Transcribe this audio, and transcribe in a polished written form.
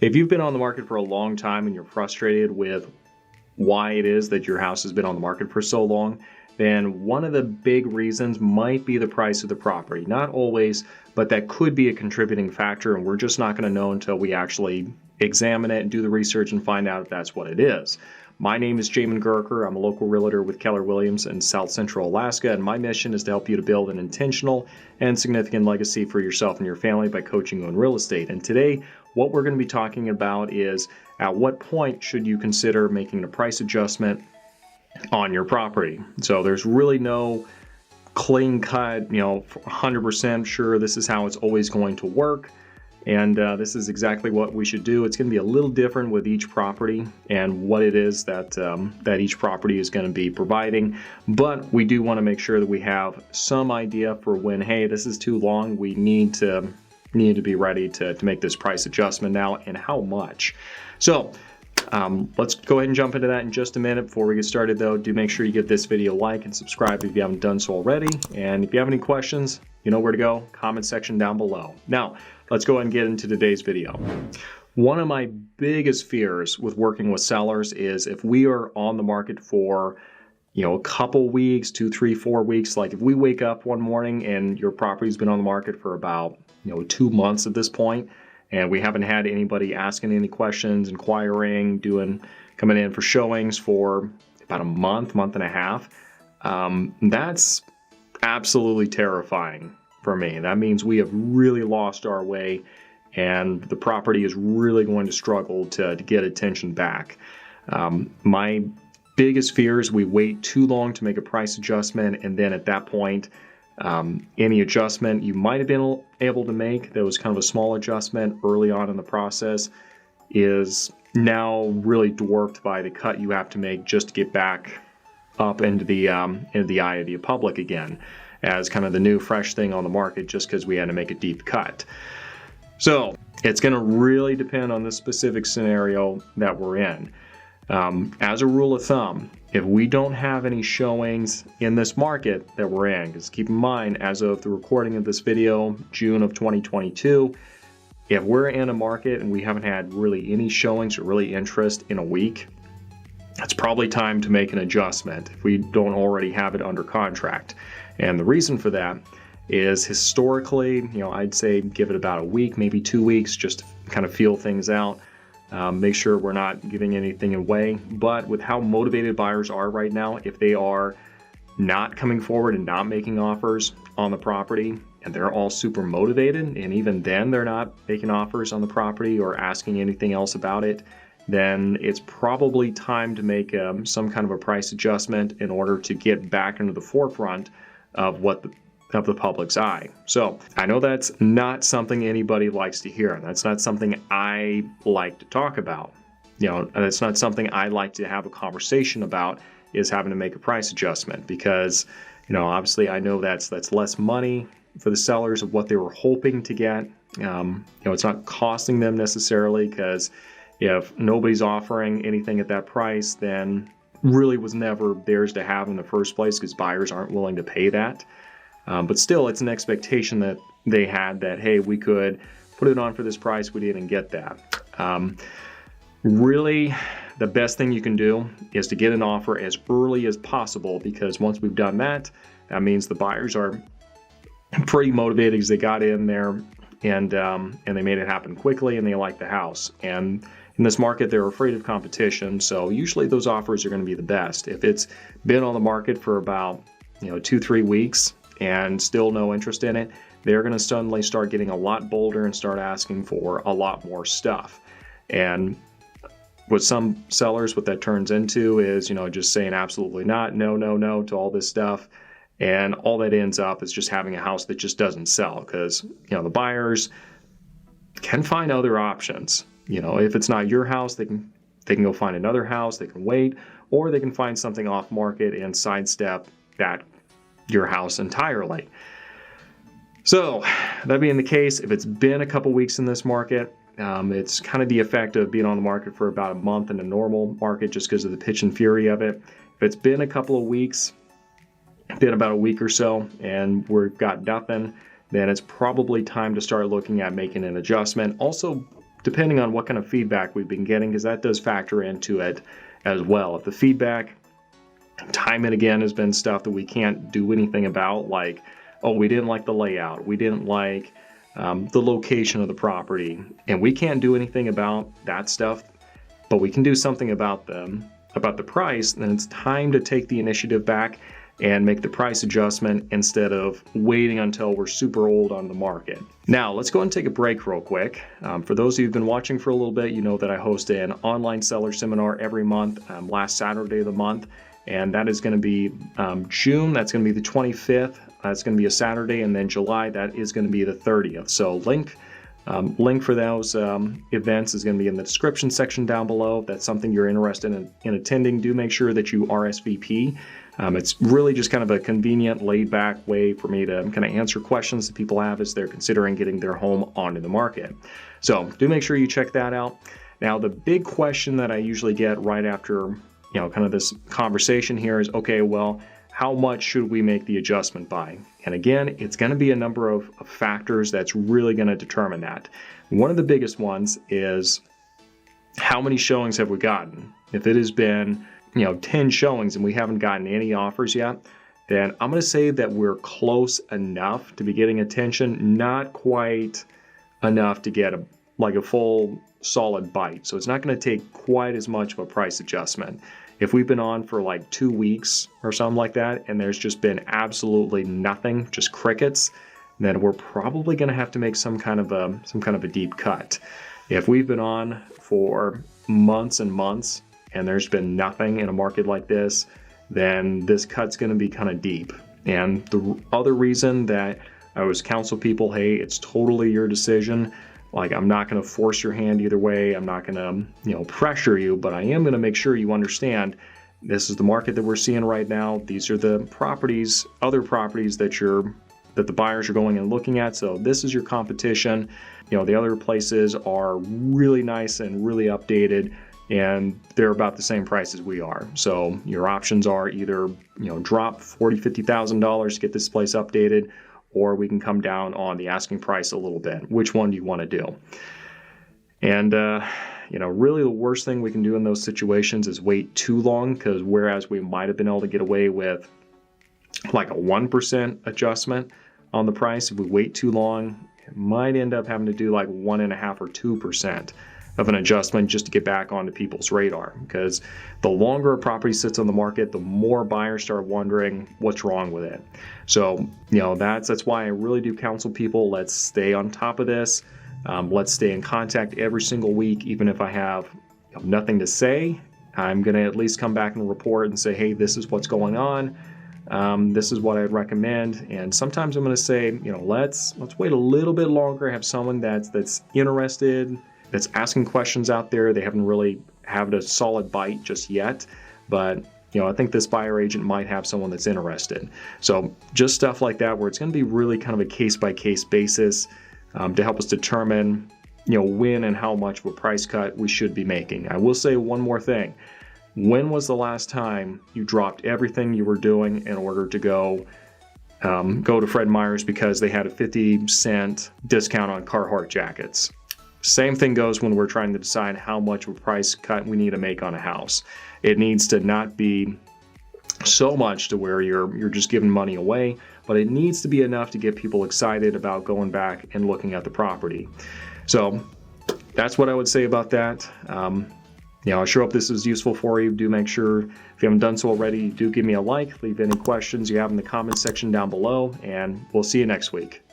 If you've been on the market for a long time and you're frustrated with why it is that your house has been on the market for so long, then one of the big reasons might be the price of the property. Not always, but that could be a contributing factor, and we're just not going to know until we actually examine it and do the research and find out if that's what it is. My name is Jamin Goecker. I'm a local realtor with Keller Williams in South Central Alaska, and my mission is to help you to build an intentional and significant legacy for yourself and your family by coaching you in real estate. And today, what we're going to be talking about is at what point should you consider making a price adjustment on your property. So there's really no clean cut, 100% sure this is how it's always going to work. And this is exactly what we should do. It's going to be a little different with each property and what it is that that each property is going to be providing. But we do want to make sure that we have some idea for when, hey, this is too long. We need to be ready to make this price adjustment now, and how much. So let's go ahead and jump into that in just a minute. Before we get started though, do make sure you give this video a like and subscribe if you haven't done so already. And if you have any questions, you know where to go, comment section down below. Now, let's go ahead and get into today's video. One of my biggest fears with working with sellers is if we are on the market for a couple weeks, 2, 3, 4 weeks, like if we wake up one morning and your property's been on the market for about 2 months at this point, and we haven't had anybody asking any questions, inquiring, coming in for showings for about a month and a half, that's absolutely terrifying for me. That means we have really lost our way, and the property is really going to struggle to get attention back. My biggest fear is we wait too long to make a price adjustment, and then at that point, any adjustment you might have been able to make that was kind of a small adjustment early on in the process is now really dwarfed by the cut you have to make just to get back up into the eye of the public again as kind of the new fresh thing on the market just because we had to make a deep cut. So it's going to really depend on the specific scenario that we're in. As a rule of thumb, if we don't have any showings in this market that we're in, because keep in mind, as of the recording of this video, June of 2022, if we're in a market and we haven't had really any showings or really interest in a week, it's probably time to make an adjustment if we don't already have it under contract. And the reason for that is historically, I'd say give it about a week, maybe 2 weeks, just to kind of feel things out. Make sure we're not giving anything away. But with how motivated buyers are right now, if they are not coming forward and not making offers on the property, and they're all super motivated, and even then they're not making offers on the property or asking anything else about it, then it's probably time to make some kind of a price adjustment in order to get back into the forefront of the public's eye. So I know that's not something anybody likes to hear. That's not something I like to talk about. That's not something I like to have a conversation about, is having to make a price adjustment, because obviously I know that's less money for the sellers of what they were hoping to get. It's not costing them necessarily, because if nobody's offering anything at that price, then really was never theirs to have in the first place, because buyers aren't willing to pay that. But still, it's an expectation that they had that, hey, we could put it on for this price, we didn't get that. Really, the best thing you can do is to get an offer as early as possible, because once we've done that, that means the buyers are pretty motivated because they got in there and they made it happen quickly and they like the house. And in this market, they're afraid of competition, so usually those offers are going to be the best. If it's been on the market for about 2-3 weeks and still no interest in it, they're going to suddenly start getting a lot bolder and start asking for a lot more stuff. And with some sellers, what that turns into is just saying absolutely not, no, no, no to all this stuff. And all that ends up is just having a house that just doesn't sell, because the buyers can find other options. If it's not your house, they can go find another house, they can wait, or they can find something off market and sidestep your house entirely. So that being the case, if it's been a couple weeks in this market, it's kind of the effect of being on the market for about a month in a normal market, just because of the pitch and fury of it. If it's been a couple of weeks, been about a week or so, and we've got nothing, then it's probably time to start looking at making an adjustment. Also, depending on what kind of feedback we've been getting, because that does factor into it as well. If the feedback time and again has been stuff that we can't do anything about, like, oh, we didn't like the layout, we didn't like the location of the property, and we can't do anything about that stuff, but we can do something about the price, then it's time to take the initiative back and make the price adjustment instead of waiting until we're super old on the market. Now, let's go ahead and take a break real quick. For those of you who've been watching for a little bit, you know that I host an online seller seminar every month, last Saturday of the month, and that is going to be June. That's going to be the 25th. That's going to be a Saturday, and then July, that is going to be the 30th. So link for those events is going to be in the description section down below. If that's something you're interested in attending, do make sure that you RSVP. It's really just kind of a convenient, laid-back way for me to kind of answer questions that people have as they're considering getting their home onto the market. So do make sure you check that out. Now, the big question that I usually get right after kind of this conversation here is, okay, well, how much should we make the adjustment by? And again, it's going to be a number of factors that's really going to determine that. One of the biggest ones is how many showings have we gotten? If it has been 10 showings and we haven't gotten any offers yet, then I'm going to say that we're close enough to be getting attention, not quite enough to get a full solid bite. So it's not going to take quite as much of a price adjustment. If we've been on for like 2 weeks or something like that, and there's just been absolutely nothing, just crickets, then we're probably going to have to make some kind of a deep cut. If we've been on for months and months and there's been nothing in a market like this, then this cut's going to be kind of deep. And the other reason that I always counsel people, hey, it's totally your decision. Like, I'm not going to force your hand either way. I'm not going to, pressure you, but I am going to make sure you understand this is the market that we're seeing right now. These are the properties, other properties that the buyers are going and looking at. So this is your competition. The other places are really nice and really updated, and they're about the same price as we are. So your options are either, drop $40,000, $50,000 to get this place updated, or we can come down on the asking price a little bit. Which one do you want to do? And, really the worst thing we can do in those situations is wait too long, because whereas we might have been able to get away with like a 1% adjustment on the price, if we wait too long, it might end up having to do like 1.5% or 2% of an adjustment just to get back onto people's radar. Because the longer a property sits on the market, the more buyers start wondering what's wrong with it. So, that's why I really do counsel people, let's stay on top of this. Let's stay in contact every single week. Even if I have nothing to say, I'm going to at least come back and report and say, hey, this is what's going on. This is what I'd recommend. And sometimes I'm going to say, let's wait a little bit longer, have someone that's interested, that's asking questions out there. They haven't really had a solid bite just yet, but I think this buyer agent might have someone that's interested. So just stuff like that, where it's going to be really kind of a case-by-case basis to help us determine, when and how much of a price cut we should be making. I will say one more thing. When was the last time you dropped everything you were doing in order to go to Fred Meyer's because they had a 50-cent discount on Carhartt jackets? Same thing goes when we're trying to decide how much of a price cut we need to make on a house. It needs to not be so much to where you're just giving money away, but it needs to be enough to get people excited about going back and looking at the property. So that's what I would say about that. I sure hope this is useful for you. Do make sure, if you haven't done so already, do give me a like, leave any questions you have in the comments section down below, and we'll see you next week.